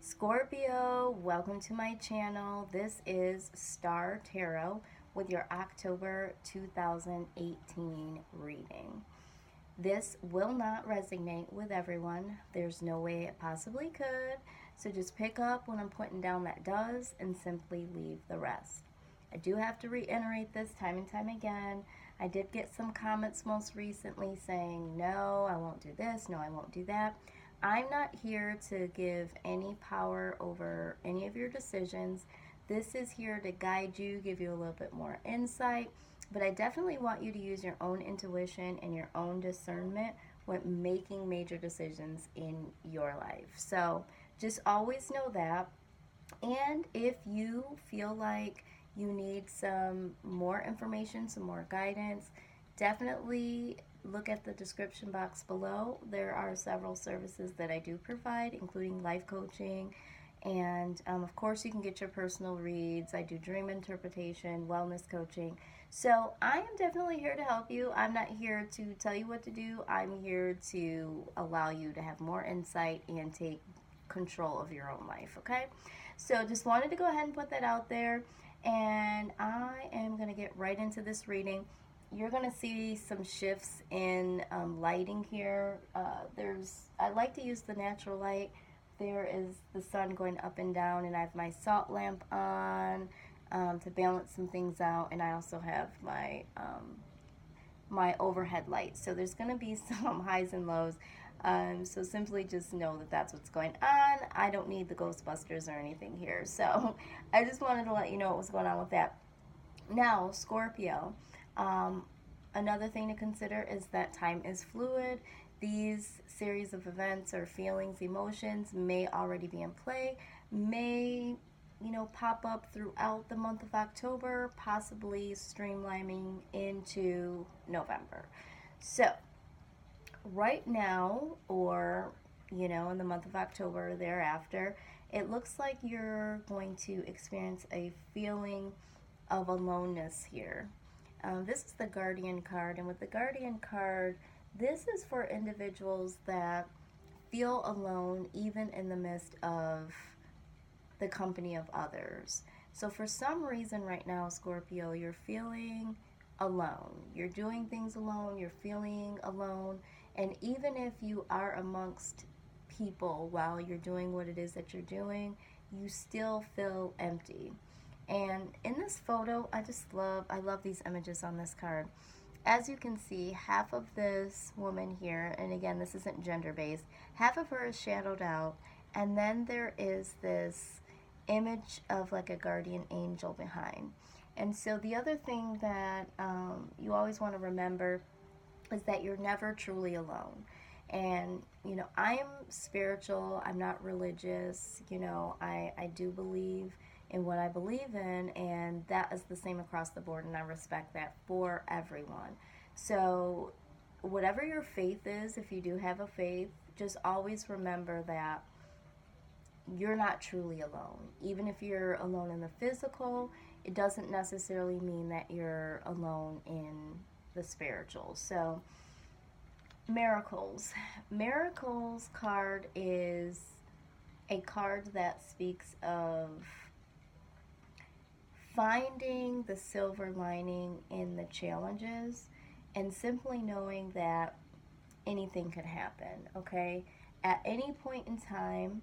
Scorpio, welcome to my channel. This is Star Tarot with your October 2018 reading. This will not resonate with everyone. There's no way it possibly could. So just pick up when I'm putting down that does and simply leave the rest. I do have to reiterate this time and time again. I did get some comments most recently saying, no, I won't do this, no, I won't do that. I'm not here to give any power over any of your decisions. This is here to guide you, give you a little bit more insight, but I definitely want you to use your own intuition and your own discernment when making major decisions in your life. So just always know that. And if you feel like you need some more information, some more guidance, definitely look at the description box below. There are several services that I do provide, including life coaching. And of course, you can get your personal reads. I do dream interpretation, wellness coaching. So I am definitely here to help you. I'm not here to tell you what to do. I'm here to allow you to have more insight and take control of your own life, okay? So just wanted to go ahead and put that out there. And I am going to get right into this reading. You're going to see some shifts in lighting here. I like to use the natural light. There is the sun going up and down, and I have my salt lamp on to balance some things out, and I also have my overhead light. So there's going to be some highs and lows. So simply just know that that's what's going on. I don't need the Ghostbusters or anything here. So I just wanted to let you know what was going on with that. Now, Scorpio, another thing to consider is that time is fluid. These series of events or feelings, emotions may already be in play, may pop up throughout the month of October, possibly streamlining into November. So right now, or in the month of October or thereafter, it looks like you're going to experience a feeling of aloneness here. This is the Guardian card, and with the Guardian card, this is for individuals that feel alone even in the midst of the company of others. So for some reason right now, Scorpio, you're feeling alone. You're doing things alone, you're feeling alone, and even if you are amongst people while you're doing what it is that you're doing, you still feel empty. And in this photo, I love these images on this card. As you can see, half of this woman here, and again, this isn't gender-based, half of her is shadowed out, and then there is this image of like a guardian angel behind. And so the other thing that you always want to remember is that you're never truly alone. And, I am spiritual, I'm not religious, I do believe in what I believe in, and that is the same across the board, and I respect that for everyone. So whatever your faith is, if you do have a faith, just always remember that you're not truly alone. Even if you're alone in the physical, it doesn't necessarily mean that you're alone in the spiritual. So miracles. Miracles card is a card that speaks of finding the silver lining in the challenges and simply knowing that anything could happen, okay? At any point in time,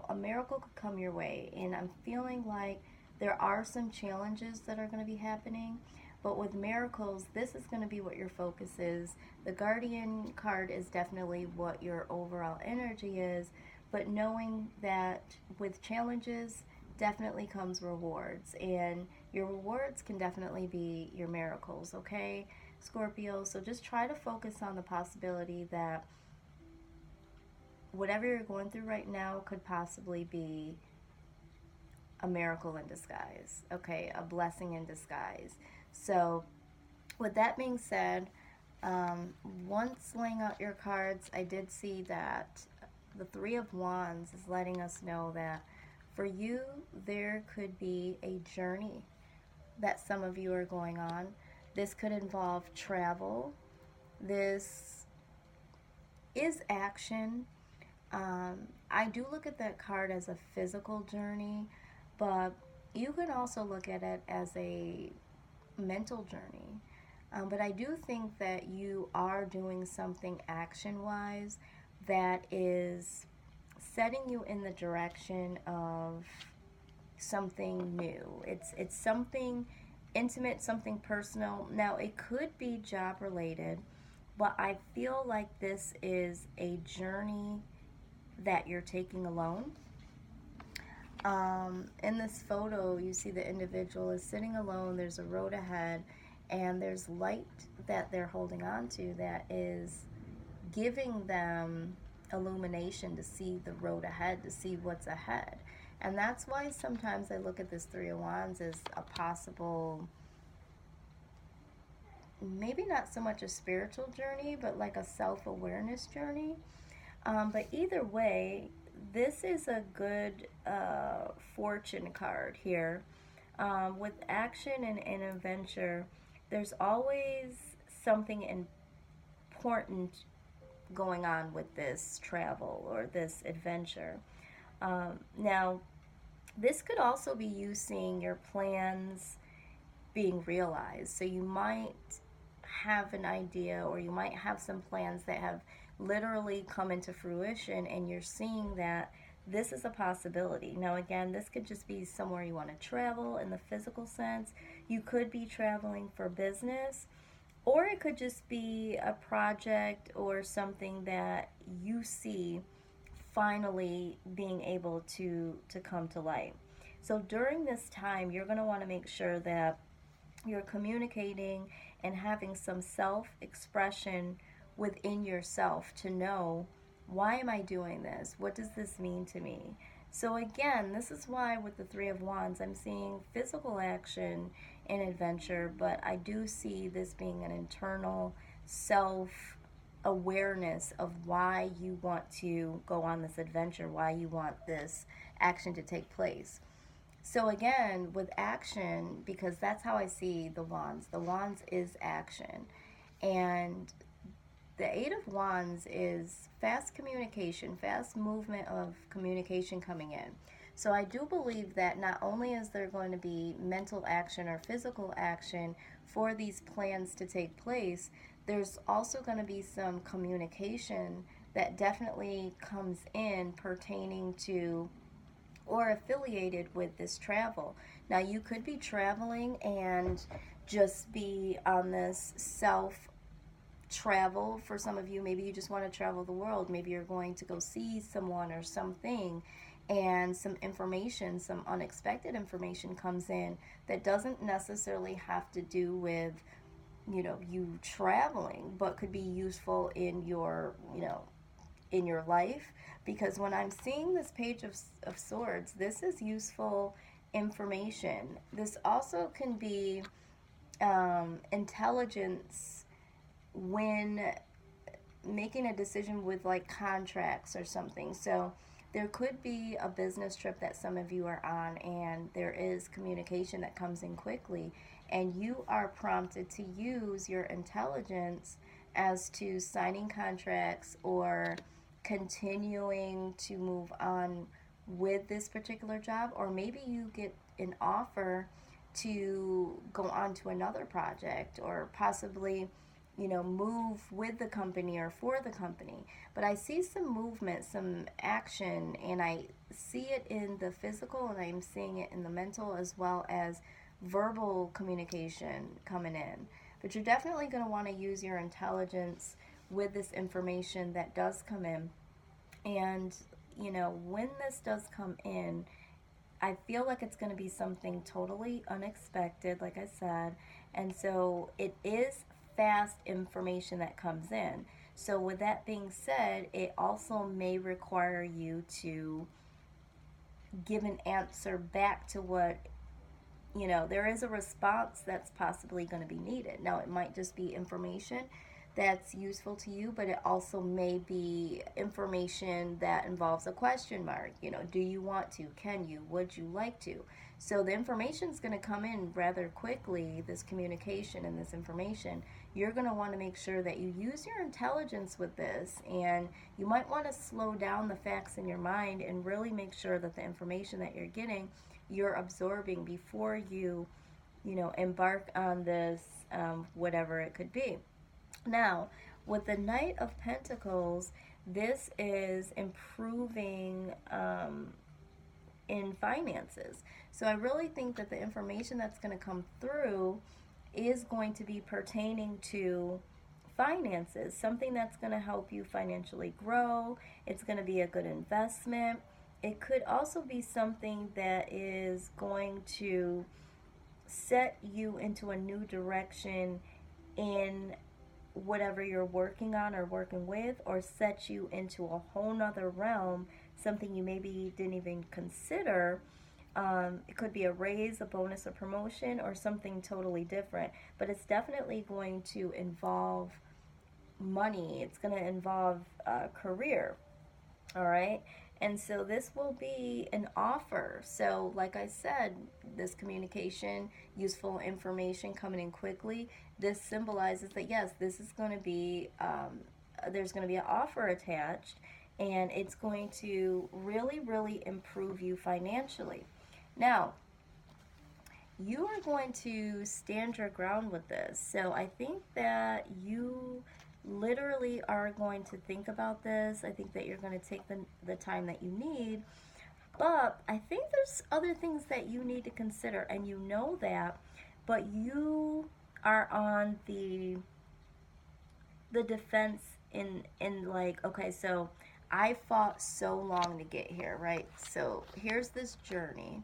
a miracle could come your way, and I'm feeling like there are some challenges that are going to be happening, but with miracles, this is going to be what your focus is. The Guardian card is definitely what your overall energy is, but knowing that with challenges definitely comes rewards, and your rewards can definitely be your miracles, okay, Scorpio? So just try to focus on the possibility that whatever you're going through right now could possibly be a miracle in disguise, okay, a blessing in disguise. So with that being said, once laying out your cards, I did see that the Three of Wands is letting us know that for you, there could be a journey that some of you are going on. This could involve travel. This is action, I do look at that card as a physical journey, but you can also look at it as a mental journey. But I do think that you are doing something action wise that is setting you in the direction of something new. It's something intimate, something personal. Now it could be job related, but I feel like this is a journey that you're taking alone. In this photo, you see the individual is sitting alone. There's a road ahead, and there's light that they're holding on to that is giving them illumination to see the road ahead, to see what's ahead. And that's why sometimes I look at this Three of Wands as a possible, maybe not so much a spiritual journey, but like a self awareness journey. But either way, this is a good fortune card here. With action and adventure, there's always something important going on with this travel or this adventure. Now, this could also be you seeing your plans being realized. So you might have an idea, or you might have some plans that have literally come into fruition, and you're seeing that this is a possibility. Now, again, this could just be somewhere you want to travel in the physical sense. You could be traveling for business, or it could just be a project or something that you see finally being able to come to light. So during this time, you're going to want to make sure that you're communicating and having some self expression within yourself to know, why am I doing this? What does this mean to me? So, again, this is why with the Three of Wands, I'm seeing physical action and adventure, but I do see this being an internal self awareness of why you want to go on this adventure, why you want this action to take place. So again, with action, because that's how I see the wands is action. And the Eight of Wands is fast communication, fast movement of communication coming in. So I do believe that not only is there going to be mental action or physical action for these plans to take place, there's also going to be some communication that definitely comes in pertaining to or affiliated with this travel. Now, you could be traveling and just be on this self travel. For some of you, maybe you just want to travel the world. Maybe you're going to go see someone or something, and some information, some unexpected information comes in that doesn't necessarily have to do with, you traveling, but could be useful in your, in your life. Because when I'm seeing this page of swords, this is useful information. This also can be intelligence when making a decision with like contracts or something. So there could be a business trip that some of you are on, and there is communication that comes in quickly, and you are prompted to use your intelligence as to signing contracts or continuing to move on with this particular job. Or maybe you get an offer to go on to another project, or possibly move with the company or for the company. But I see some movement, some action, and I see it in the physical, and I'm seeing it in the mental, as well as verbal communication coming in. But you're definitely going to want to use your intelligence with this information that does come in. And, when this does come in, I feel like it's going to be something totally unexpected, like I said. And so it is fast information that comes in. So, with that being said, it also may require you to give an answer back to what, there is a response that's possibly going to be needed. Now, it might just be information. that's useful to you, but it also may be information that involves a question mark. You know, do you want to? Can you? Would you like to? So the information is going to come in rather quickly, this communication and this information. You're going to want to make sure that you use your intelligence with this, and you might want to slow down the facts in your mind and really make sure that the information that you're getting, you're absorbing before you embark on this, whatever it could be. Now, with the Knight of Pentacles, this is improving in finances. So I really think that the information that's going to come through is going to be pertaining to finances, something that's going to help you financially grow. It's going to be a good investment. It could also be something that is going to set you into a new direction in whatever you're working on or working with, or set you into a whole nother realm, something you maybe didn't even consider. It could be a raise, a bonus, a promotion, or something totally different, but it's definitely going to involve money. It's going to involve career. All right. And so this will be an offer. So, like I said, this communication, useful information coming in quickly, this symbolizes that yes, this is going to be, there's going to be an offer attached, and it's going to really, really improve you financially. Now, you are going to stand your ground with this. So I think that you literally are going to think about this. I think that you're going to take the time that you need. But I think there's other things that you need to consider, and you know that, but you are on the defense in like, okay, so I fought so long to get here, right? So here's this journey,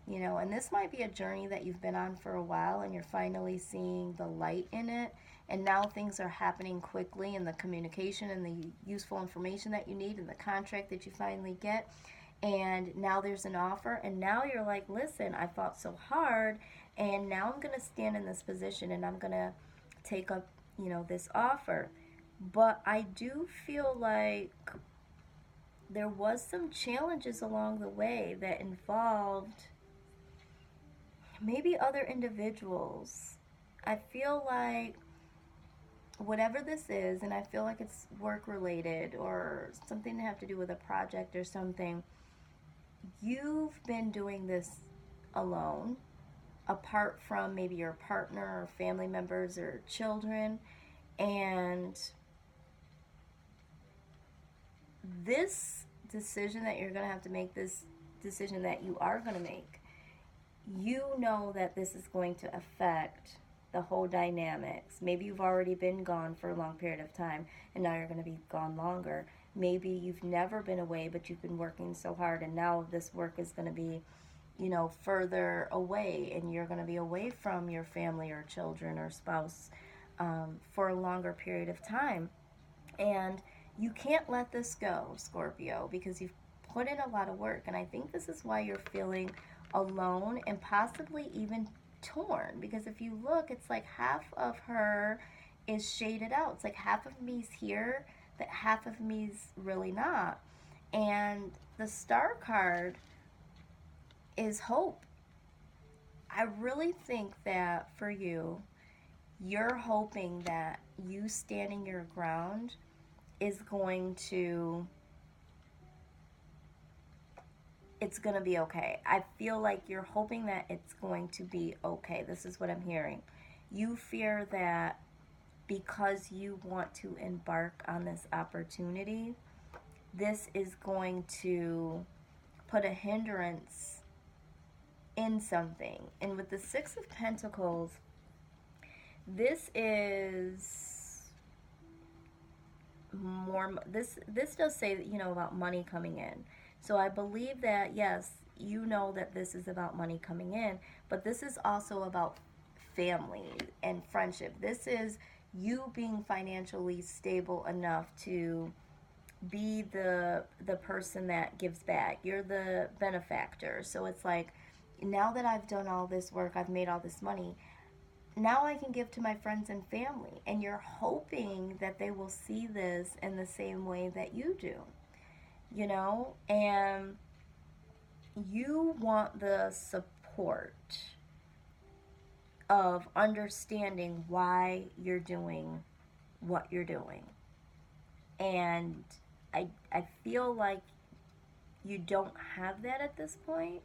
and this might be a journey that you've been on for a while, and you're finally seeing the light in it, and now things are happening quickly, and the communication and the useful information that you need and the contract that you finally get, and now there's an offer, and now you're like, listen, I fought so hard, and now I'm going to stand in this position, and I'm going to take up this offer. But I do feel like there was some challenges along the way that involved maybe other individuals. I feel like whatever this is, and I feel like it's work related or something to have to do with a project or something, you've been doing this alone, apart from maybe your partner or family members or children. And this decision that you're going to have to make, this decision that you are going to make, you know that this is going to affect the whole dynamics. Maybe you've already been gone for a long period of time, and now you're going to be gone longer. Maybe you've never been away, but you've been working so hard, and now this work is going to be, further away, and you're going to be away from your family or children or spouse for a longer period of time. And you can't let this go, Scorpio, because you've put in a lot of work, and I think this is why you're feeling alone and possibly even torn, because if you look, it's like half of her is shaded out. It's like half of me's here, but half of me's really not. And the Star card is hope. I really think that for you, you're hoping that you standing your ground is going to, it's going to be okay. I feel like you're hoping that it's going to be okay. This is what I'm hearing. You fear that because you want to embark on this opportunity, this is going to put a hindrance in something. And with the Six of Pentacles, this is more, this does say that, about money coming in. So I believe that, yes, that this is about money coming in, but this is also about family and friendship. This is you being financially stable enough to be the person that gives back. You're the benefactor. So it's like, now that I've done all this work, I've made all this money, now I can give to my friends and family. And you're hoping that they will see this in the same way that you do, you know? And you want the support of understanding why you're doing what you're doing. And I feel like you don't have that at this point.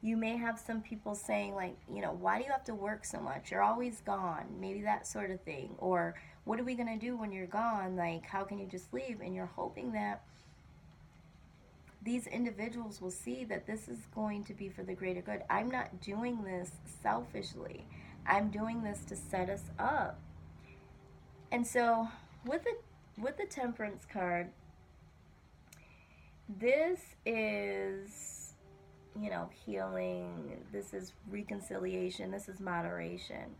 You may have some people saying, like, you know, why do you have to work so much? You're always gone. Maybe that sort of thing. Or what are we going to do when you're gone? Like, how can you just leave? And you're hoping that these individuals will see that this is going to be for the greater good. I'm not doing this selfishly. I'm doing this to set us up. And so with the Temperance card, this is, you know, healing, this is reconciliation, this is moderation.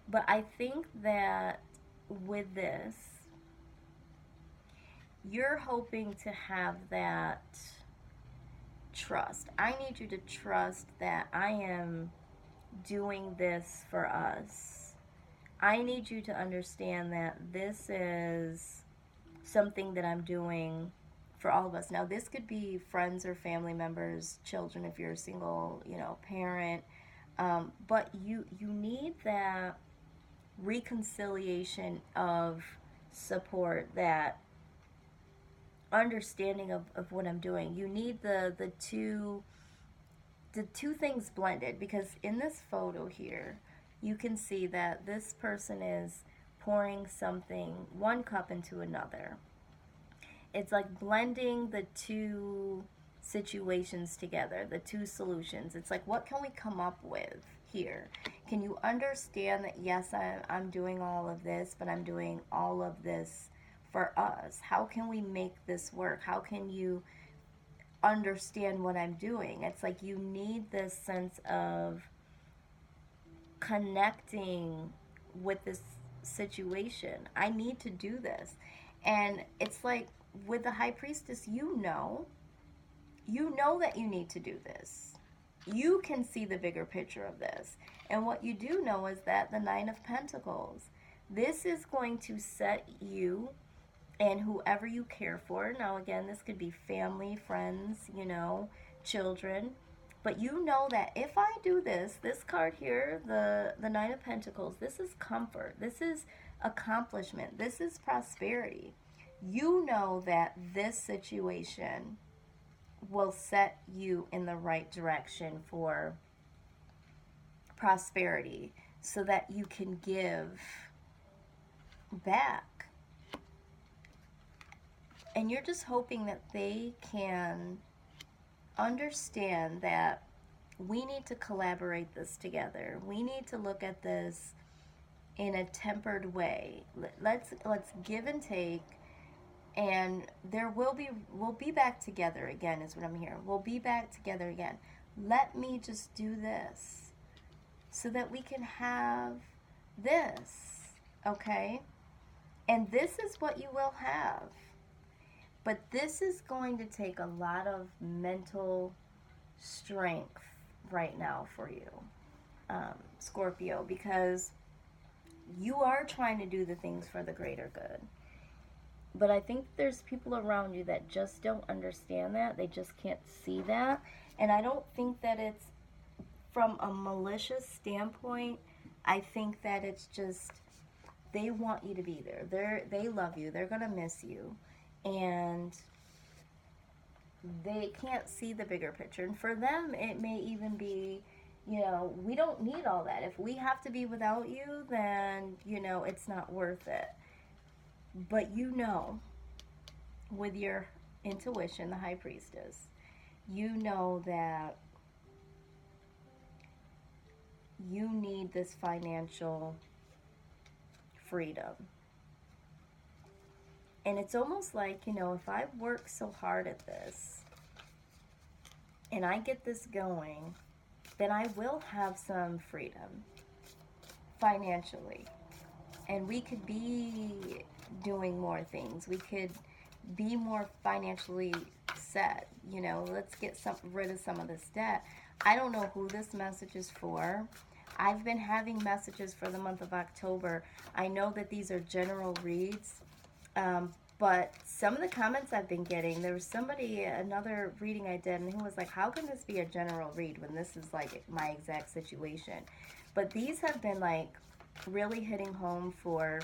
But I think that with this, you're hoping to have that trust. I need you to trust that I am doing this for us. I need you to understand that this is something that I'm doing for all of us. Now, this could be friends or family members, children if you're a single, you know, parent. But you need that reconciliation of support, that understanding of what I'm doing. You need the two things blended, because in this photo here, you can see that this person is pouring something, one cup into another. It's like blending the two situations together, the two solutions. It's like, what can we come up with here? Can you understand that, yes, I'm doing all of this, but I'm doing all of this for us? How can we make this work? How can you understand what I'm doing? It's like you need this sense of connecting with this situation. I need to do this. And it's like with the High Priestess, you know that you need to do this. You can see the bigger picture of this. And what you do know is that the Nine of Pentacles, this is going to set you and whoever you care for. Now, again, this could be family, friends, you know, children. But you know that if I do this card here, the Nine of Pentacles, this is comfort. This is accomplishment. This is prosperity. You know that this situation will set you in the right direction for prosperity so that you can give back. And you're just hoping that they can understand that we need to collaborate this together. We need to look at this in a tempered way. Let's give and take, and we'll be back together again is what I'm hearing. We'll be back together again. Let me just do this so that we can have this, okay? And this is what you will have. But this is going to take a lot of mental strength right now for you, Scorpio, because you are trying to do the things for the greater good. But I think there's people around you that just don't understand that. They just can't see that. And I don't think that it's from a malicious standpoint. I think that it's just they want you to be there. They love you. They're going to miss you. And they can't see the bigger picture. And for them, it may even be, you know, we don't need all that. If we have to be without you, then, you know, it's not worth it. But you know, with your intuition, the High Priestess, you know that you need this financial freedom. And it's almost like, you know, if I work so hard at this and I get this going, then I will have some freedom financially. And we could be doing more things. We could be more financially set. You know, let's get rid of some of this debt. I don't know who this message is for. I've been having messages for the month of October. I know that these are general reads, but some of the comments I've been getting, there was somebody, another reading I did, and he was like, how can this be a general read when this is like my exact situation? But these have been like really hitting home for,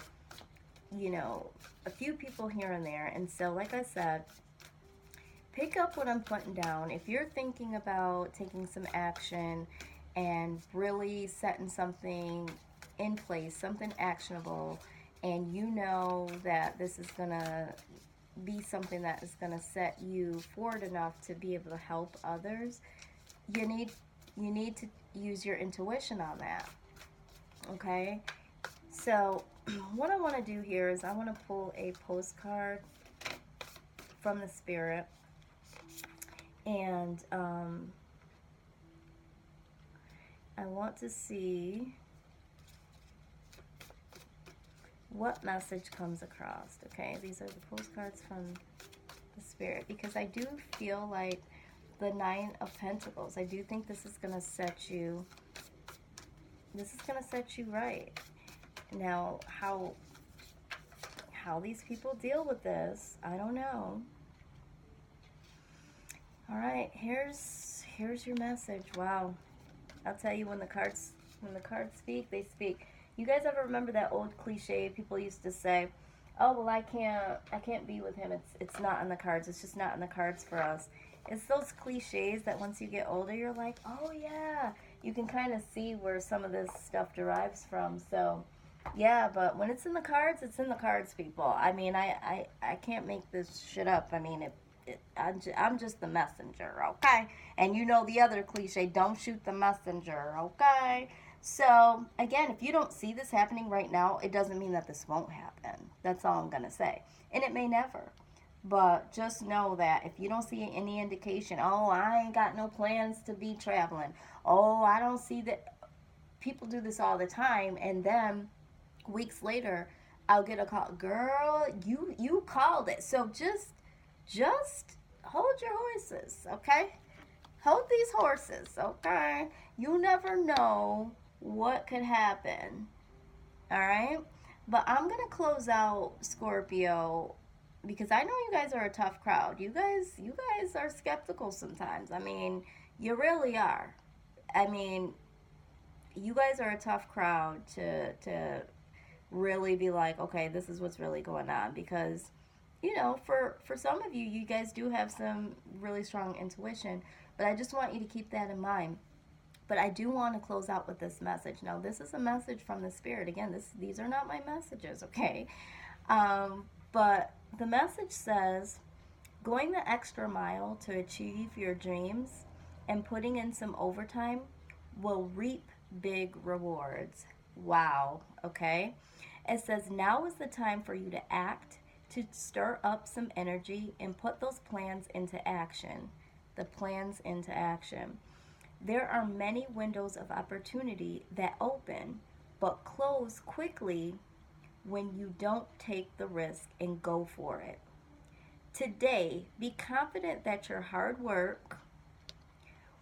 you know, a few people here and there. And so, like I said, pick up what I'm putting down. If you're thinking about taking some action and really setting something in place, something actionable, and you know that this is going to be something that is going to set you forward enough to be able to help others, you need to use your intuition on that. Okay? So, what I want to do here is I want to pull a postcard from the spirit, and I want to see what message comes across. Okay, these are the postcards from the spirit, because I do feel like the Nine of Pentacles, I do think this is going to set you right. Now, how these people deal with this, I don't know. All right, here's your message. Wow. I'll tell you, when the cards speak, they speak. You guys ever remember that old cliche people used to say, "Oh, well, I can't be with him. It's not in the cards. It's just not in the cards for us." It's those cliches that once you get older, you're like, "Oh yeah." You can kind of see where some of this stuff derives from. So, yeah, but when it's in the cards, it's in the cards, people. I mean, I can't make this shit up. I mean, I'm just the messenger, okay? And you know the other cliche, don't shoot the messenger, okay? So, again, if you don't see this happening right now, it doesn't mean that this won't happen. That's all I'm going to say. And it may never. But just know that if you don't see any indication, oh, I ain't got no plans to be traveling. Oh, I don't see that. People do this all the time, and then weeks later, I'll get a call. Girl, you called it. So just hold your horses, okay? Hold these horses, okay? You never know what could happen, all right? But I'm going to close out Scorpio, because I know you guys are a tough crowd. You guys are skeptical sometimes. I mean, you really are. I mean, you guys are a tough crowd to really be like, okay, this is what's really going on, because you know, for some of you, you guys do have some really strong intuition, but I just want you to keep that in mind. But I do want to close out with this message. Now, this is a message from the spirit. Again, these are not my messages, okay? But the message says, going the extra mile to achieve your dreams and putting in some overtime will reap big rewards. Wow, okay? It says, now is the time for you to act, to stir up some energy and put those plans into action. The plans into action. There are many windows of opportunity that open, but close quickly when you don't take the risk and go for it. Today, be confident that your hard work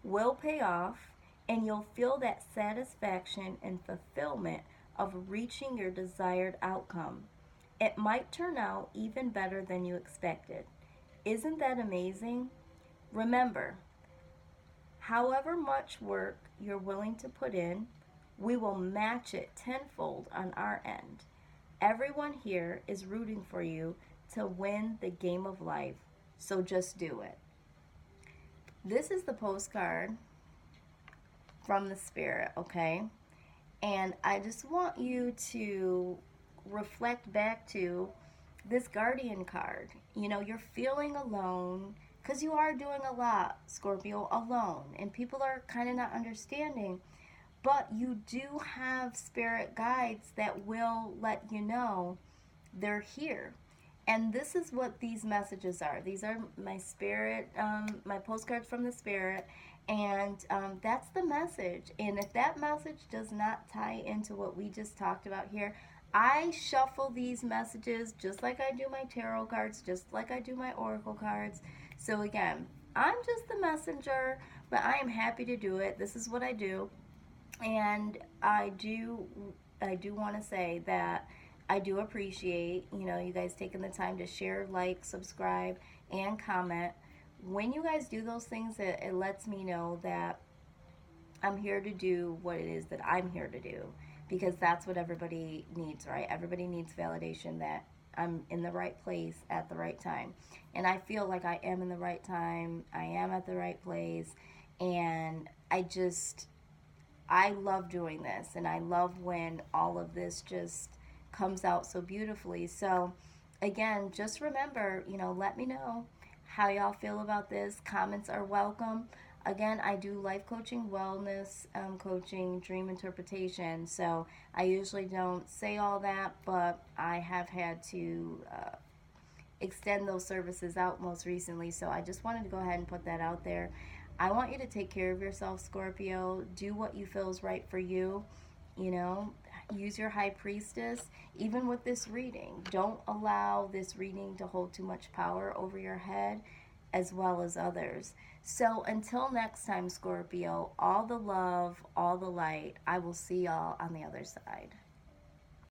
will pay off, and you'll feel that satisfaction and fulfillment of reaching your desired outcome. It might turn out even better than you expected. Isn't that amazing? Remember, however much work you're willing to put in, we will match it tenfold on our end. Everyone here is rooting for you to win the game of life, so just do it. This is the postcard from the spirit, okay? And I just want you to reflect back to this guardian card. You know, you're feeling alone because you are doing a lot, Scorpio, alone, and people are kind of not understanding, but you do have spirit guides that will let you know they're here. And this is what these messages are. These are my spirit, my postcards from the spirit, and that's the message. And if that message does not tie into what we just talked about here, I shuffle these messages just like I do my tarot cards, just like I do my oracle cards. So again, I'm just the messenger, but I am happy to do it. This is what I do. And I do want to say that I do appreciate, you know, you guys taking the time to share, like, subscribe, and comment. When you guys do those things, it lets me know that I'm here to do what it is that I'm here to do, because that's what everybody needs, right? Everybody needs validation that I'm in the right place at the right time. And I feel like I am in the right time, I am at the right place, and I love doing this, and I love when all of this just comes out so beautifully. So, again, just remember, you know, let me know how y'all feel about this. Comments are welcome. Again, I do life coaching, wellness coaching, dream interpretation. So, I usually don't say all that, but I have had to extend those services out most recently. So I just wanted to go ahead and put that out there. I want you to take care of yourself, Scorpio. Do what you feel is right for you. You know, use your high priestess. Even with this reading, don't allow this reading to hold too much power over your head as well as others. So until next time, Scorpio, all the love, all the light. I will see y'all on the other side.